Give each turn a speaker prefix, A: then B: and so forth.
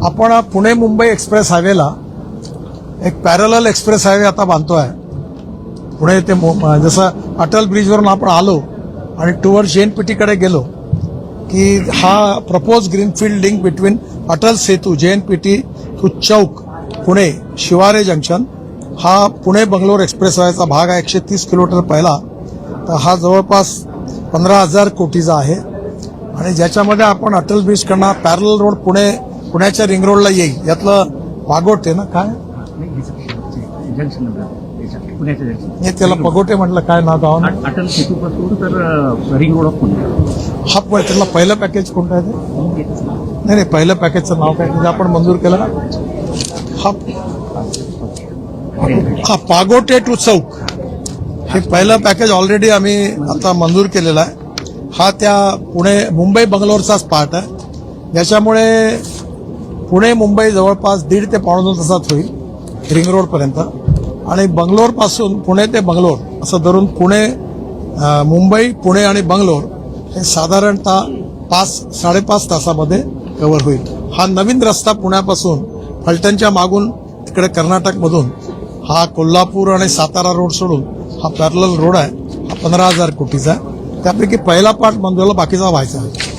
A: आपण पुणे मुंबई एक्सप्रेस हायवेला एक parallel express highway आता बांधतोय. पुणे ते जसं अटल ब्रिजवरून आपण आलो आणि टुवर्ड JNPT गेलो की हा propose greenfield link between Atal Setu JNPT to Chowk Pune Shivare junction हा पुणे बंगलोर एक्सप्रेस हायवेचा भाग आहे. 130 किलोमीटर पहिला. तर हा जवळपास 15,000 कोटीचा आहे आणि ज्याच्यामध्ये आपण अटल ब्रिज कडनं पॅरलल रोड पुण्याच्या रिंग रोडला येईल. यातलं वागोटे ना काय हे त्याला पगोटे म्हटलं काय नाव गाव
B: अटल सेतू पासून तर रिंग रोड ऑफ पुणे.
A: हा त्याला पहिलं पॅकेज कोणतं आहे ते? नाही पहिलं पॅकेजचं नाव काय म्हणजे आपण मंजूर केलं ना. हा पागोटे टू चौक हे पहिलं पॅकेज ऑलरेडी आम्ही आता मंजूर केलेलं आहे. हा त्या पुणे मुंबई बंगलोरचाच पार्ट आहे. ज्याच्यामुळे पुणे मुंबई जवळपास 1.5 ते 2.5 तासात होईल रिंग रोडपर्यंत आणि बंगलोरपासून पुणे ते बंगलोर असं धरून मुंबई पुणे आणि बंगलोर हे साधारणतः 5-5.5 तासामध्ये कव्हर होईल. हा नवीन रस्ता पुण्यापासून फलटणच्या मागून तिकडे कर्नाटकमधून हा कोल्हापूर आणि सातारा रोड सोडून हा पॅरलल रोड आहे. हा 15,000 कोटीचा आहे. त्यापैकी पहिला पार्ट मंजूरला बाकीचा व्हायचा आहे.